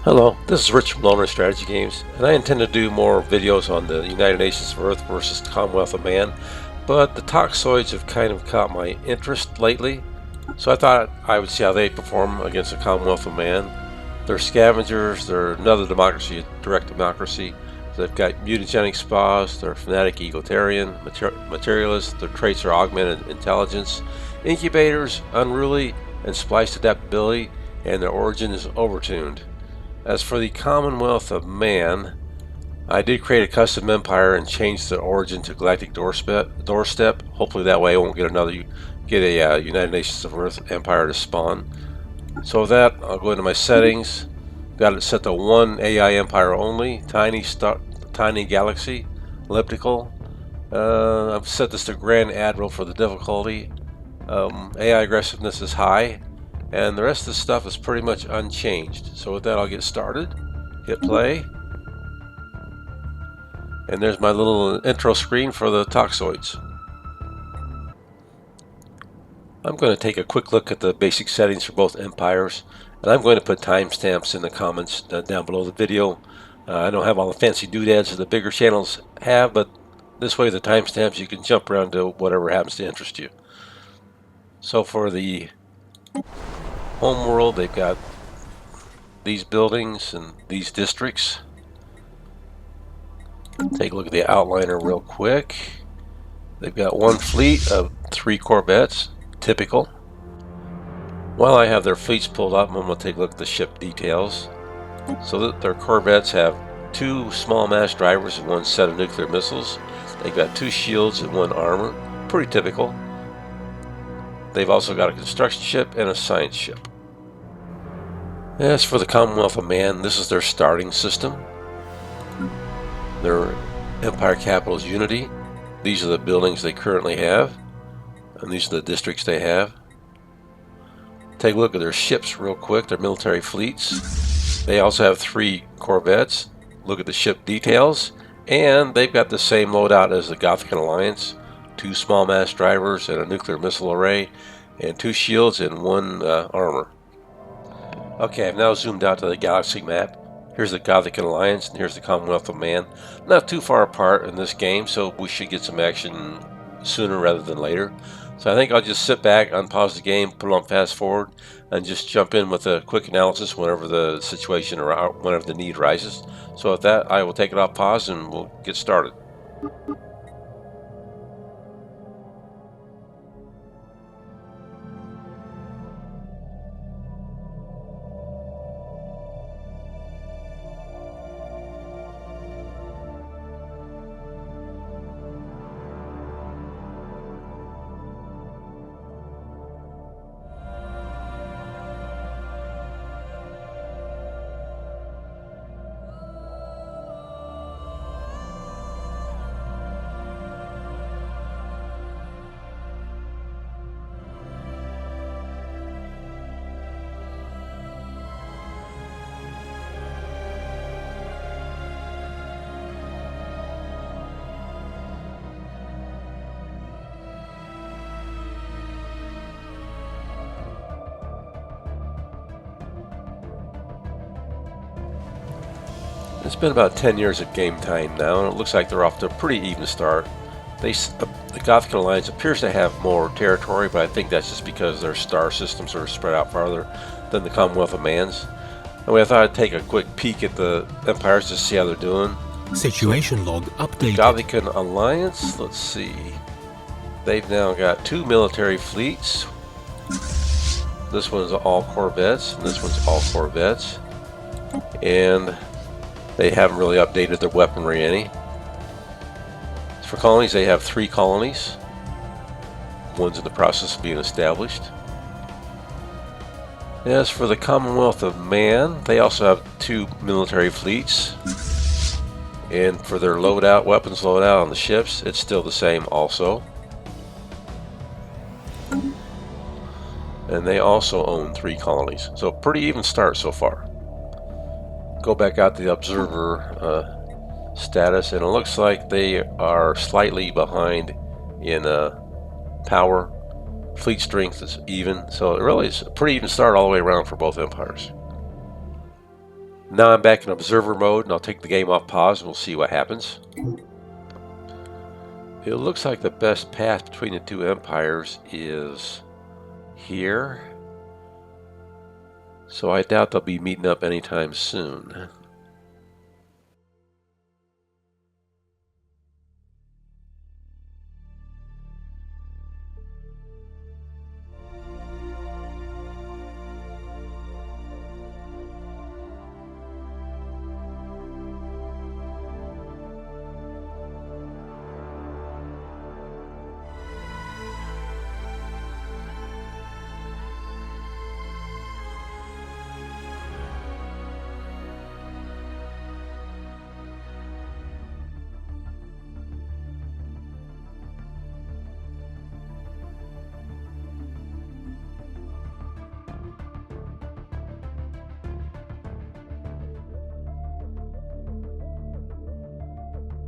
Hello, this is Rich from Loner Strategy Games, and I intend to do more videos on the United Nations of Earth versus Commonwealth of Man, but the Toxoids have kind of caught my interest lately, so I thought I would see how they perform against the Commonwealth of Man. They're scavengers, they're another democracy, a direct democracy. They've got mutagenic spas, they're fanatic egalitarian, materialists, their traits are augmented intelligence, incubators, unruly, and spliced adaptability, and their origin is overtuned. As for the Commonwealth of Man, I did create a custom empire and change the origin to Galactic Doorstep. Hopefully that way I won't get a United Nations of Earth empire to spawn. So with that, I'll go into my settings. Got it set to one AI empire only, tiny galaxy, elliptical. I've set this to Grand Admiral for the difficulty. AI aggressiveness is high. And the rest of the stuff is pretty much unchanged. So with that, I'll get started. Hit play. And there's my little intro screen for the Toxoids. I'm going to take a quick look at the basic settings for both empires. And I'm going to put timestamps in the comments down below the video. I don't have all the fancy doodads that the bigger channels have, but this way the timestamps you can jump around to whatever happens to interest you. So for the home world, they've got these buildings and these districts. Take a look at the outliner real quick. They've got one fleet of 3 corvettes, typical. While I have their fleets pulled up, I'm going to take a look at the ship details. So that their corvettes have 2 small mass drivers and 1 set of nuclear missiles. They've got 2 shields and 1 armor, pretty typical. They've also got a construction ship and a science ship. As for the Commonwealth of Man, this is their starting system. Their empire capital is Unity. These are the buildings they currently have, and these are the districts they have. Take a look at their ships real quick, their military fleets. They also have 3 corvettes. Look at the ship details, and they've got the same loadout as the Gothikan Alliance. 2 small mass drivers and a nuclear missile array, and 2 shields and 1 armor. Okay, I've now zoomed out to the galaxy map. Here's the Gothikan Alliance, and here's the Commonwealth of Man. Not too far apart in this game, so we should get some action sooner rather than later. So I think I'll just sit back, unpause the game, put it on fast forward, and just jump in with a quick analysis whenever the situation or whenever the need rises. So with that, I will take it off pause and we'll get started. It's been about 10 years of game time now, and it looks like they're off to a pretty even start. The Gothikan Alliance appears to have more territory, but I think that's just because their star systems are spread out farther than the Commonwealth of Man's. Anyway, I thought I'd take a quick peek at the empires to see how they're doing. Situation log updated. Gothikan Alliance, let's see. They've now got 2 military fleets. This one's all corvettes, and this one's all corvettes. And they haven't really updated their weaponry any. As for colonies, they have 3 colonies. One's in the process of being established. As for the Commonwealth of Man, they also have 2 military fleets. And for their loadout, weapons loadout on the ships, it's still the same also. And they also own 3 colonies. So pretty even start so far. Go back out to the observer status, and it looks like they are slightly behind in power. Fleet strength is even, so it really is a pretty even start all the way around for both empires. Now I'm back in observer mode, and I'll take the game off pause and we'll see what happens. It looks like the best path between the two empires is here. So I doubt they'll be meeting up anytime soon.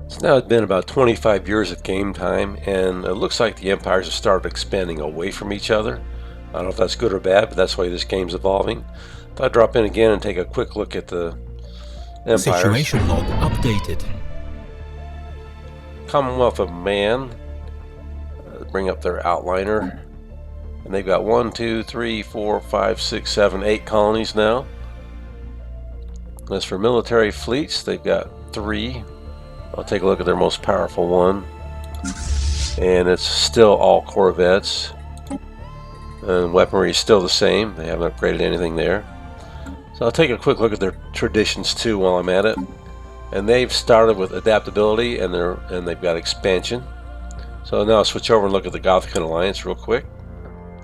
So now it's been about 25 years of game time, and it looks like the empires have started expanding away from each other. I don't know if that's good or bad, but that's the way this game's evolving. Thought I'd drop in again and take a quick look at the empires. Situation log updated. Commonwealth of Man. Bring up their outliner. And they've got 1, 2, 3, 4, 5, 6, 7, 8 colonies now. As for military fleets, they've got 3. I'll take a look at their most powerful one. And it's still all corvettes. And weaponry is still the same. They haven't upgraded anything there. So I'll take a quick look at their traditions too while I'm at it. And they've started with adaptability, and they've got expansion. So now I'll switch over and look at the Gothikan Alliance real quick.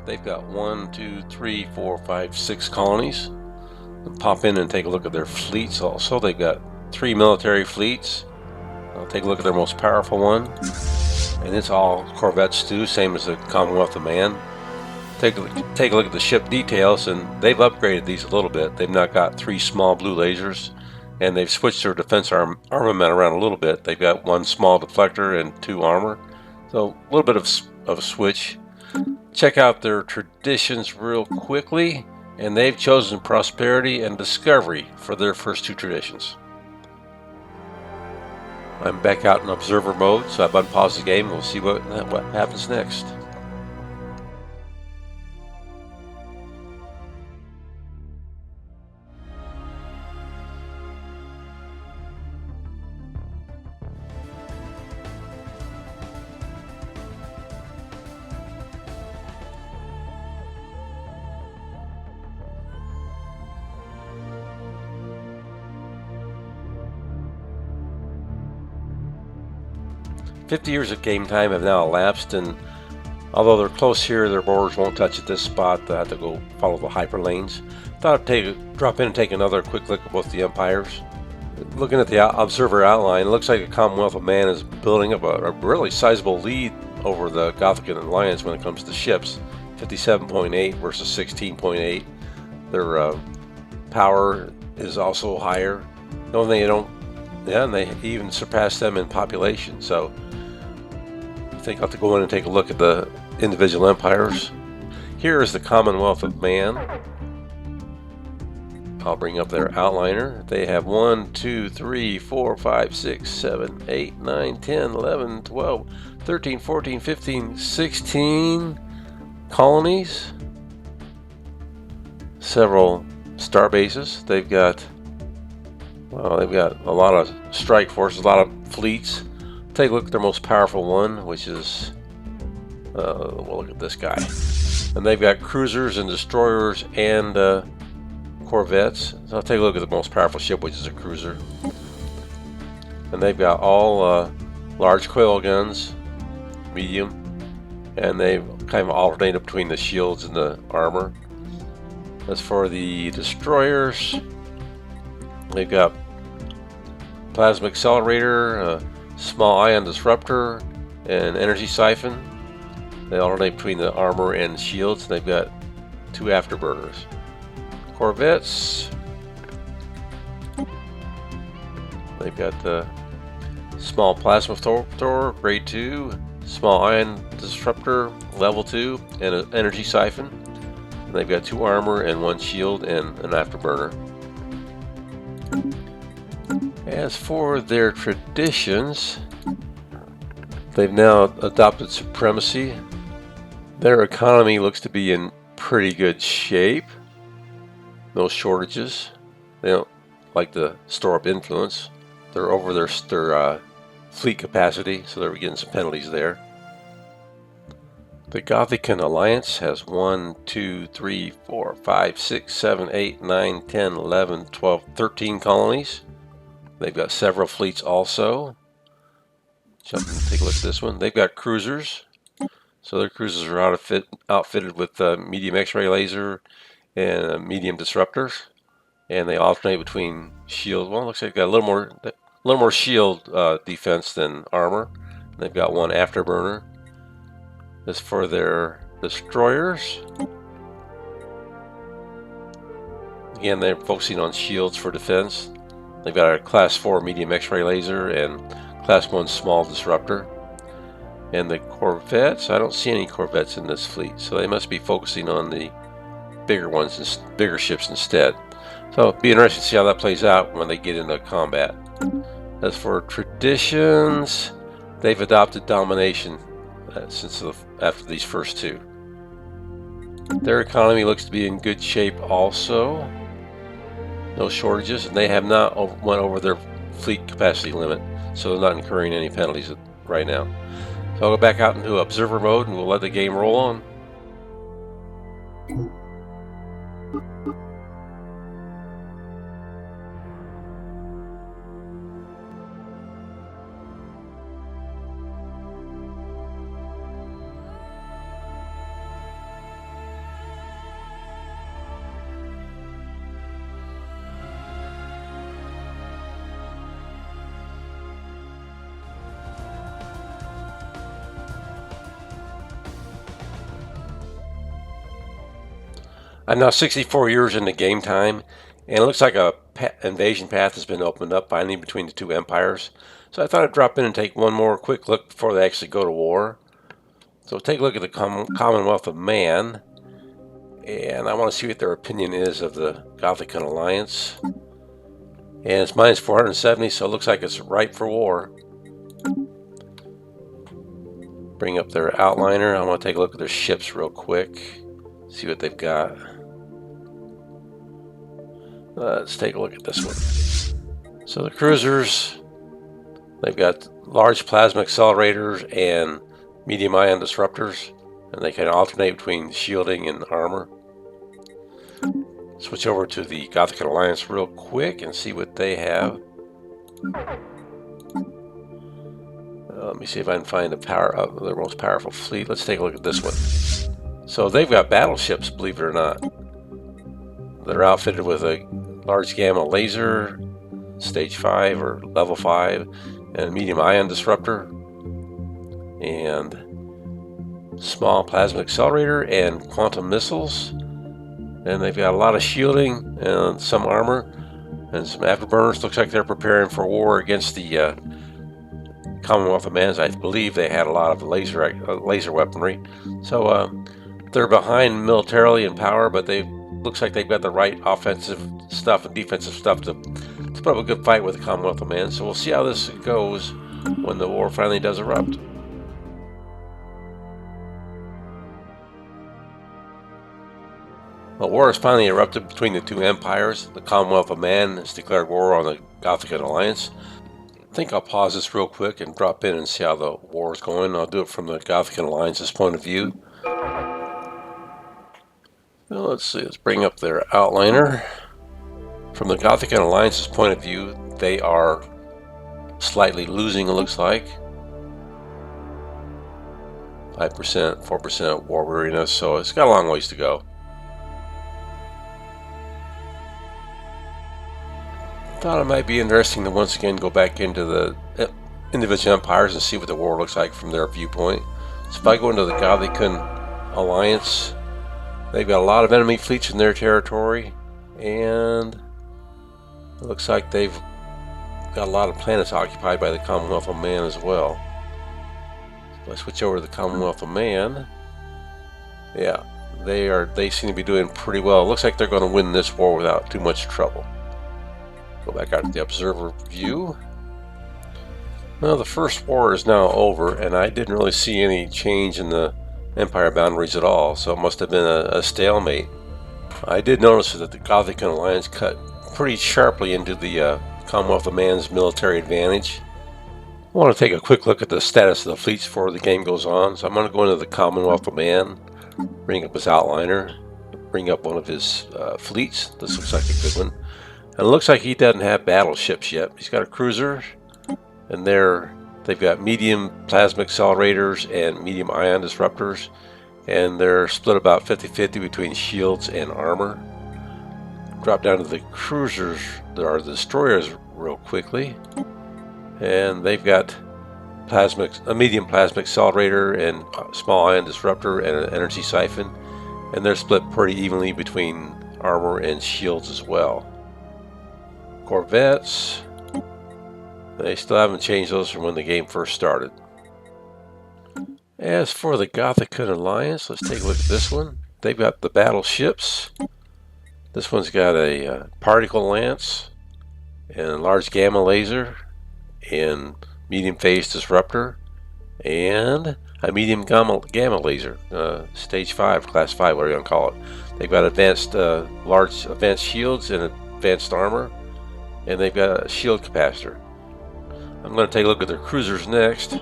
They've got 1, 2, 3, 4, 5, 6 colonies. And pop in and take a look at their fleets also. They've got 3 military fleets. I'll take a look at their most powerful one. And it's all corvettes too, same as the Commonwealth of Man. Take a look at the ship details, and they've upgraded these a little bit. They've now got 3 small blue lasers, and they've switched their defense armament around a little bit. They've got 1 small deflector and 2 armor. So a little bit of a switch. Check out their traditions real quickly, and they've chosen prosperity and discovery for their first 2 traditions. I'm back out in observer mode, so I've unpaused the game and we'll see what happens next. "50 years of game time have now elapsed, and although they're close here, their borders won't touch at this spot. They have to go follow the hyperlanes. Thought I'd drop in and take another quick look at both the empires. Looking at the observer outline, it looks like the Commonwealth of Man is building up a really sizable lead over the Gothikan Alliance when it comes to ships. 57.8 versus 16.8. Their power is also higher. The only thing and they even surpassed them in population. So I think I'll have to go in and take a look at the individual empires. Here is the Commonwealth of Man. I'll bring up their outliner. They have 1, 2, 3, 4, 5, 6, 7, 8, 9, 10, 11, 12, 13, 14, 15, 16 colonies. Several star bases. They've got a lot of strike forces, a lot of fleets. Take a look at their most powerful one, which is we'll look at this guy. And they've got cruisers and destroyers and corvettes. So I'll take a look at the most powerful ship, which is a cruiser. And they've got all large coil guns, medium, and they've kind of alternated between the shields and the armor. As for the destroyers, they've got plasma accelerator, small ion disruptor, and energy siphon. They alternate between the armor and shields. They've got 2 afterburners. Corvettes, they've got the small plasma thrower, grade 2, small ion disruptor, level 2, and an energy siphon. And they've got 2 armor and 1 shield and an afterburner. As for their traditions, they've now adopted supremacy. Their economy looks to be in pretty good shape. No shortages. They don't like to store up influence. They're over their fleet capacity, so they're getting some penalties there. The Gothikan Alliance has 1, 2, 3, 4, 5, 6, 7, 8, 9, 10, 11, 12, 13 colonies. They've got several fleets also. Jump and take a look at this one. They've got cruisers. So their cruisers are outfitted with medium X-ray laser and medium disruptors. And they alternate between shield. Well, it looks like they've got a little more shield defense than armor. And they've got one afterburner. As for their destroyers, again, they're focusing on shields for defense. They've got a Class 4 medium X-ray laser and Class 1 small disruptor. And the corvettes, I don't see any corvettes in this fleet, so they must be focusing on the bigger ones, bigger ships instead. So it'll be interesting to see how that plays out when they get into combat. As for traditions, they've adopted domination after these first two. Their economy looks to be in good shape also. No shortages, and they have not went over their fleet capacity limit, so they're not incurring any penalties right now. So I'll go back out into observer mode and we'll let the game roll on. I'm now 64 years into game time, and it looks like a invasion path has been opened up finally between the two empires. So I thought I'd drop in and take one more quick look before they actually go to war. So take a look at the Commonwealth of Man, and I want to see what their opinion is of the Gothikan Alliance. And it's minus 470, so it looks like it's ripe for war. Bring up their outliner. I want to take a look at their ships real quick, see what they've got. Let's take a look at this one. So the cruisers, they've got large plasma accelerators and medium ion disruptors, and they can alternate between shielding and armor. Switch over to the Gothikan Alliance real quick and see what they have. Let me see if I can find their most powerful fleet. Let's take a look at this one. So they've got battleships, believe it or not. They're outfitted with a large gamma laser, stage 5 or level 5, and a medium ion disruptor, and small plasma accelerator and quantum missiles. And they've got a lot of shielding and some armor and some afterburners. Looks like they're preparing for war against the Commonwealth of Man. I believe they had a lot of laser weaponry. So they're behind militarily in power, but looks like they've got the right offensive stuff and defensive stuff to put up a good fight with the Commonwealth of Man. So we'll see how this goes when the war finally does erupt. The war has finally erupted between the two empires. The Commonwealth of Man has declared war on the Gothikan Alliance. I think I'll pause this real quick and drop in and see how the war is going. I'll do it from the Gothikan Alliance's point of view. Well, let's see, let's bring up their outliner. From the Gothikan Alliance's point of view, they are slightly losing, it looks like. 5%, 4% war weariness, so it's got a long ways to go. Thought it might be interesting to once again go back into the individual empires and see what the war looks like from their viewpoint. So if I go into the Gothikan Alliance, they've got a lot of enemy fleets in their territory, and it looks like they've got a lot of planets occupied by the Commonwealth of Man as well. So I switch over to the Commonwealth of Man. Yeah, they seem to be doing pretty well. It looks like they're going to win this war without too much trouble. Go back out to the observer view. Well, the first war is now over, and I didn't really see any change in the empire boundaries at all, so it must have been a stalemate. I did notice that the Gothikan Alliance cut pretty sharply into the Commonwealth of Man's military advantage. I want to take a quick look at the status of the fleets before the game goes on, so I'm going to go into the Commonwealth of Man, bring up his outliner, bring up one of his fleets. This looks like a good one. And it looks like he doesn't have battleships yet. He's got a cruiser, and they've got medium plasma accelerators and medium ion disruptors, and they're split about 50-50 between shields and armor. Drop down to the cruisers, there are the destroyers real quickly, and they've got a medium plasma accelerator and a small ion disruptor and an energy siphon, and they're split pretty evenly between armor and shields as well. Corvettes, they still haven't changed those from when the game first started. As for the Gothikan Alliance, let's take a look at this one. They've got the battleships. This one's got a particle lance and a large gamma laser and medium phase disruptor and a medium gamma laser, stage 5, class 5, whatever you want to call it. They've got large advanced shields and advanced armor, and they've got a shield capacitor. I'm going to take a look at their cruisers next.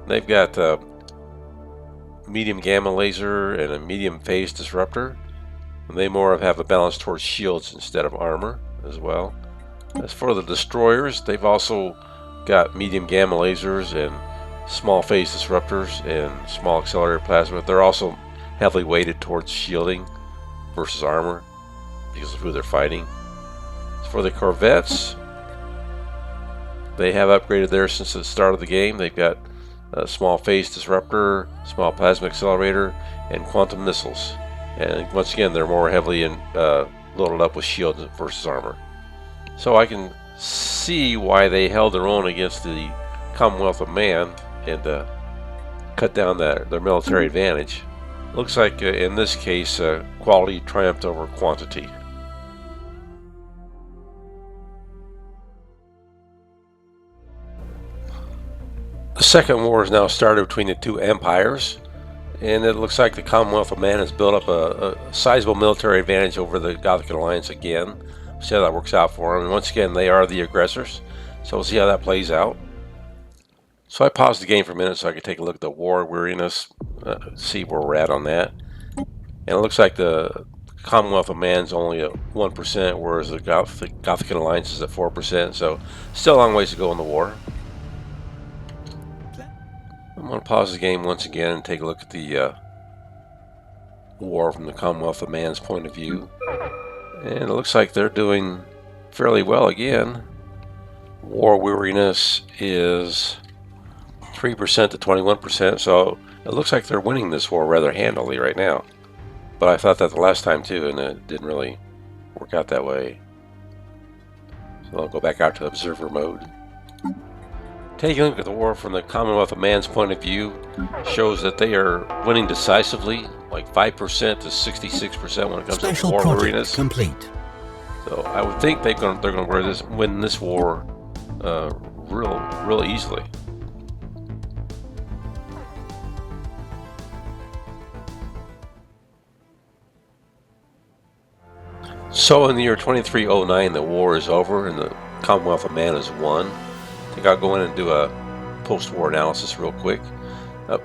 They've got a medium gamma laser and a medium phase disruptor. And they more have a balance towards shields instead of armor as well. As for the destroyers, they've also got medium gamma lasers and small phase disruptors and small accelerator plasma. They're also heavily weighted towards shielding versus armor because of who they're fighting. As for the corvettes, they have upgraded there since the start of the game. They've got a small phase disruptor, small plasma accelerator, and quantum missiles. And once again, they're more heavily loaded up with shields versus armor. So I can see why they held their own against the Commonwealth of Man and cut down their military advantage. Looks like in this case, quality triumphed over quantity. The second war has now started between the two empires, and it looks like the Commonwealth of Man has built up a sizable military advantage over the Gothikan Alliance again. We'll see how that works out for them. And once again, they are the aggressors, so we'll see how that plays out. So I paused the game for a minute so I could take a look at the war weariness, see where we're at on that. And it looks like the Commonwealth of Man's only at 1%, whereas the Gothikan Alliance is at 4%, so still a long ways to go in the war. I'm going to pause the game once again and take a look at the war from the Commonwealth of Man's point of view. And it looks like they're doing fairly well again. War weariness is 3% to 21%, so it looks like they're winning this war rather handily right now. But I thought that the last time too, and it didn't really work out that way. So I'll go back out to observer mode. Taking a look at the war from the Commonwealth of Man's point of view shows that they are winning decisively, like 5% to 66% when it comes Special to war project weariness. complete. So I would think they're going to win this war real easily. So in the year 2309, the war is over and the Commonwealth of Man has won. I think I'll go in and do a post-war analysis real quick.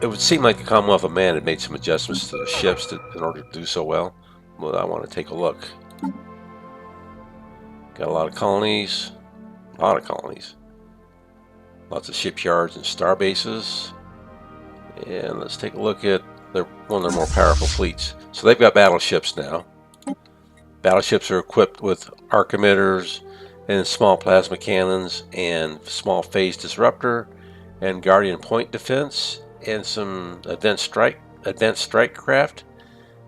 It would seem like the Commonwealth of Man had made some adjustments to the ships in order to do so well. But I want to take a look. Got a lot of colonies. Lots of shipyards and star bases. And let's take a look at one of their more powerful fleets. So they've got battleships now. Battleships are equipped with arc emitters and small plasma cannons and small phase disruptor and guardian point defense and some advanced strike craft,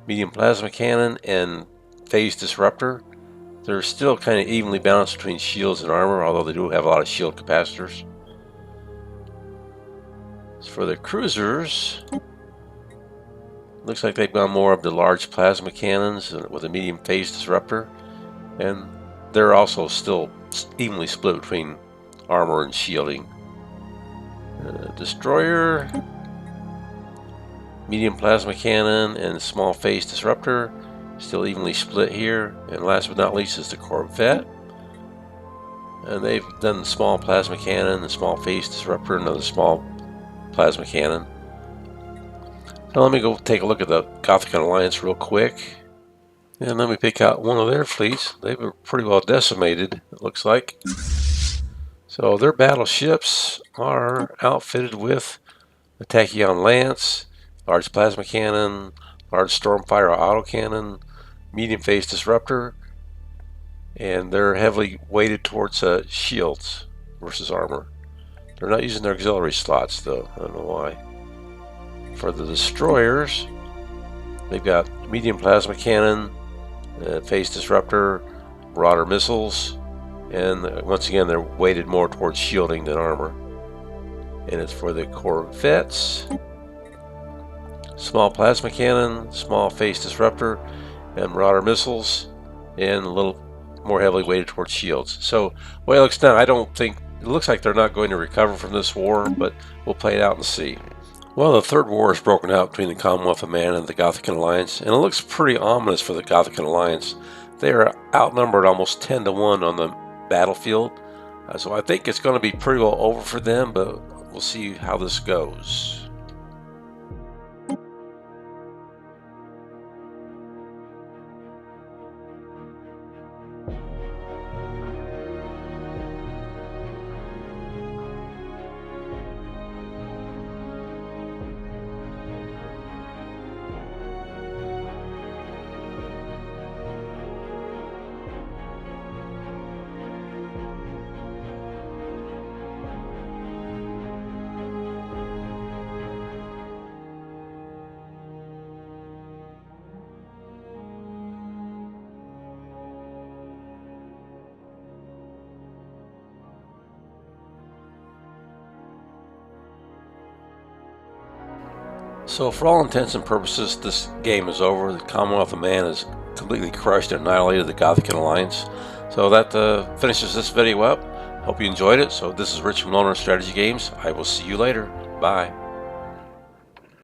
medium plasma cannon and phase disruptor. They're still kind of evenly balanced between shields and armor, although they do have a lot of shield capacitors. As for the cruisers, looks like they've gone more of the large plasma cannons with a medium phase disruptor, and they're also still evenly split between armor and shielding. Destroyer, medium plasma cannon, and small phase disruptor, still evenly split here. And last but not least is the Corvette. And they've done the small plasma cannon, the small phase disruptor, another small plasma cannon. Now let me go take a look at the Gothikan Alliance real quick. And let me pick out one of their fleets. They were pretty well decimated, it looks like. So their battleships are outfitted with the Tachyon Lance, large plasma cannon, large Stormfire autocannon, medium phase disruptor, and they're heavily weighted towards shields versus armor. They're not using their auxiliary slots though, I don't know why. For the destroyers, they've got medium plasma cannon, phase disruptor, marauder missiles, and once again they're weighted more towards shielding than armor. And it's for the Corvettes, small plasma cannon, small phase disruptor, and marauder missiles, and a little more heavily weighted towards shields. So the way it looks now, I don't think it looks like they're not going to recover from this war, but we'll play it out and see. Well, the third war is broken out between the Commonwealth of Man and the Gothikan Alliance, and it looks pretty ominous for the Gothikan Alliance. They are outnumbered almost 10 to 1 on the battlefield, so I think it's going to be pretty well over for them, but we'll see how this goes. So for all intents and purposes, this game is over. The Commonwealth of Man has completely crushed and annihilated the Gothikan Alliance. So that finishes this video up. Hope you enjoyed it. So this is Rich from Loner Strategy Games. I will see you later. Bye.